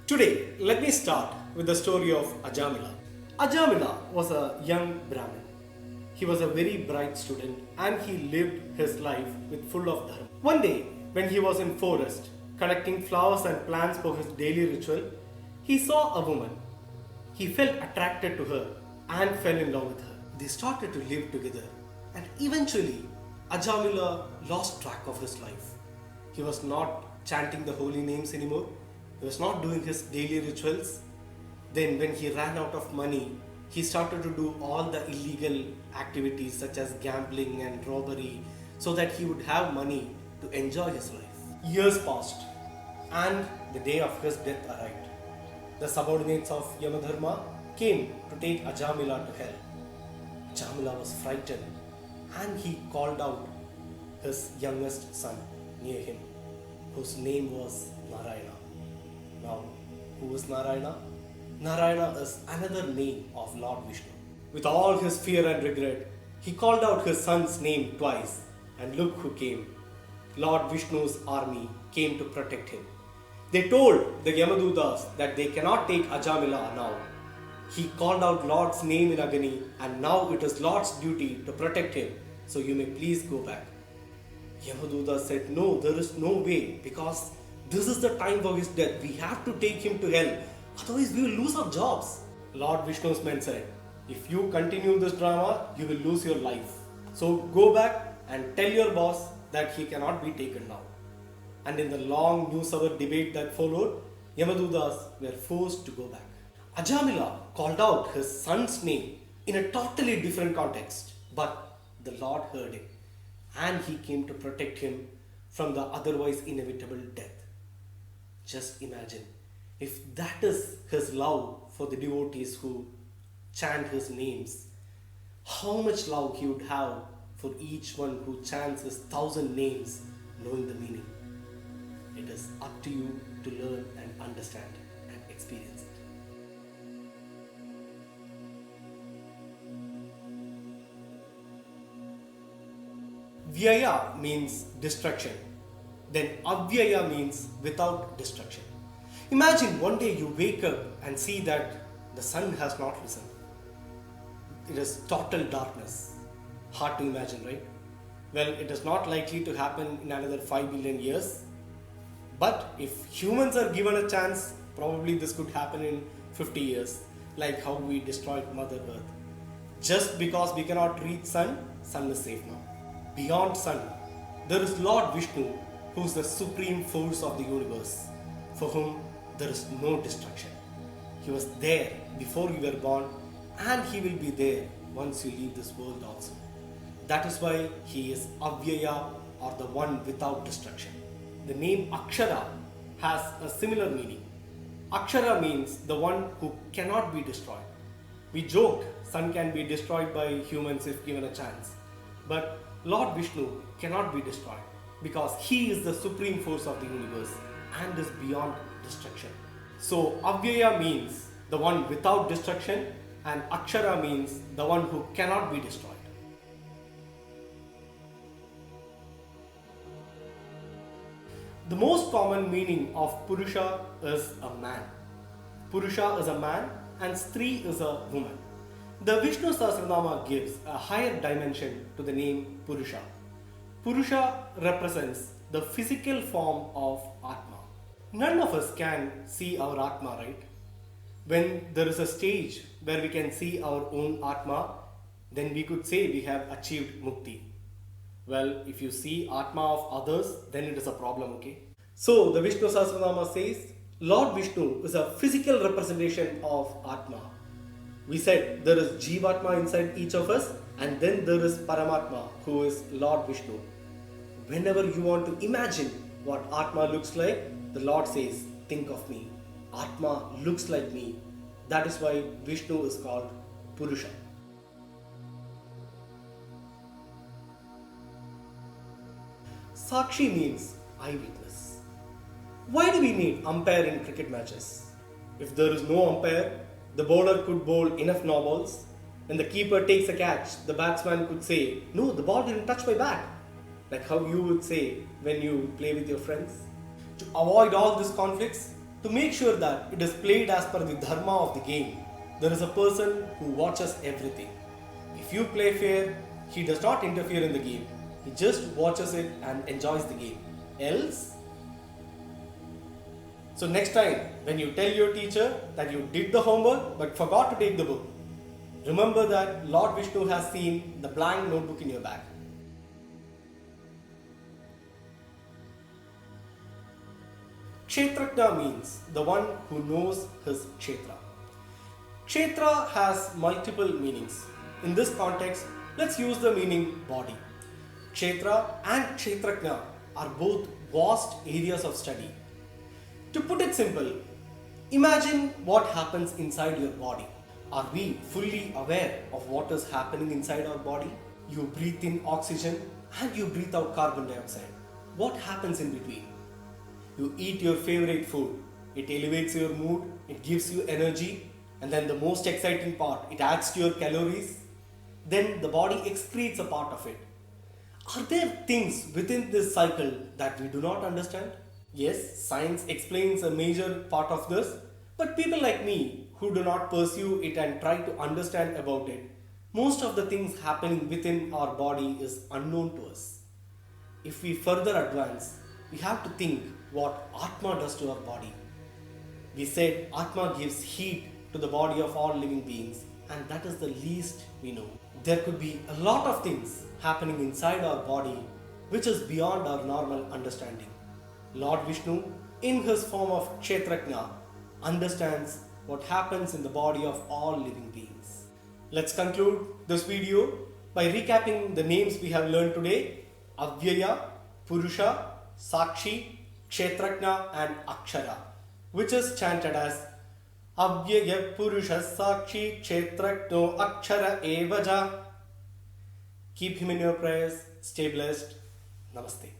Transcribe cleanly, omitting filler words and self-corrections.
Today, let me start with the story of Ajamila. Ajamila was a young Brahmin. He was a very bright student and he lived his life with full of dharma. One day, when he was in forest collecting flowers and plants for his daily ritual, he saw a woman. He felt attracted to her and fell in love with her. They started to live together and eventually Ajamila lost track of his life. He was not chanting the holy names anymore. He was not doing his daily rituals. Then, when he ran out of money, he started to do all the illegal activities such as gambling and robbery so that he would have money to enjoy his life. Years passed and the day of his death arrived. The subordinates of Yamadharma came to take Ajamila to hell. Ajamila was frightened and he called out his youngest son near him, whose name was Narayana. Now, who is Narayana? Narayana is another name of Lord Vishnu. With all his fear and regret, he called out his son's name twice, and look who came. Lord Vishnu's army came to protect him. They told the Yamadutas that they cannot take Ajamila now. He called out Lord's name in agony, and now it is Lord's duty to protect him, so you may please go back. Yamaduta said, no, there is no way, because this is the time for his death. We have to take him to hell. Otherwise, we will lose our jobs. Lord Vishnu's men said, if you continue this drama, you will lose your life. So go back and tell your boss that he cannot be taken now. And in the long news-hour debate that followed, Yamadutas were forced to go back. Ajamila called out his son's name in a totally different context, but the Lord heard him and he came to protect him from the otherwise inevitable death. Just imagine if that is his love for the devotees who chant his names, how much love he would have for each one who chants his 1,000 names knowing the meaning. It is up to you to learn and understand and experience it. Vyaya means destruction. Then Avyaya means without destruction. Imagine one day you wake up and see that the sun has not risen. It is total darkness. Hard to imagine, right? Well, it is not likely to happen in another 5 billion years. But if humans are given a chance, probably this could happen in 50 years, like how we destroyed Mother Earth. Just because we cannot reach sun is safe now. Beyond sun, there is Lord Vishnu, who is the supreme force of the universe, for whom there is no destruction. He was there before you were born and he will be there once you leave this world also. That is why he is Avyaya, or the one without destruction. The name Akshara has a similar meaning. Akshara means the one who cannot be destroyed. We joked sun can be destroyed by humans if given a chance. But Lord Vishnu cannot be destroyed because he is the supreme force of the universe and is beyond destruction. So Avyaya means the one without destruction and Akshara means the one who cannot be destroyed. The most common meaning of Purusha is a man. Purusha is a man and Stri is a woman. The Vishnu Sahasranama gives a higher dimension to the name Purusha. Purusha represents the physical form of Atma. None of us can see our Atma, right? When there is a stage where we can see our own Atma, then we could say we have achieved Mukti. Well, if you see Atma of others, then it is a problem, okay? So, the Vishnu Sahasranama says, Lord Vishnu is a physical representation of Atma. We said there is Jivatma inside each of us and then there is Paramatma, who is Lord Vishnu. Whenever you want to imagine what Atma looks like, the Lord says, think of me. Atma looks like me. That is why Vishnu is called Purusha. Sakshi means eyewitness. Why do we need umpire in cricket matches? If there is no umpire, the bowler could bowl enough no balls. When the keeper takes a catch, the batsman could say, no, the ball didn't touch my bat. Like how you would say when you play with your friends. To avoid all these conflicts, To make sure that it is played as per the dharma of the game, there is a person who watches everything. If you play fair, he does not interfere in the game. He just watches it and enjoys the game. Else? So next time, when you tell your teacher that you did the homework but forgot to take the book, remember that Lord Vishnu has seen the blank notebook in your bag. Kshetrajna means the one who knows his Kshetra. Kshetra has multiple meanings. In this context, let's use the meaning body. Kshetra and Kshetrajna are both vast areas of study. To put it simple, imagine what happens inside your body. Are we fully aware of what is happening inside our body? You breathe in oxygen and you breathe out carbon dioxide. What happens in between? You eat your favorite food. It elevates your mood, it gives you energy, and then the most exciting part, it adds to your calories. Then the body excretes a part of it. Are there things within this cycle that we do not understand? Yes, science explains a major part of this, but people like me who do not pursue it and try to understand about it, most of the things happening within our body is unknown to us. If we further advance, we have to think what Atma does to our body. We said Atma gives heat to the body of all living beings, and that is the least we know. There could be a lot of things happening inside our body which is beyond our normal understanding. Lord Vishnu, in his form of Kshetrajna, understands what happens in the body of all living beings. Let's conclude this video by recapping the names we have learned today: Avyaya, Purusha, Sakshi, Kshetrajna and Akshara, which is chanted as Avyaya Purusha Sakshi Kshetrajno Akshara Evaja. Keep him in your prayers. Stay blessed. Namaste.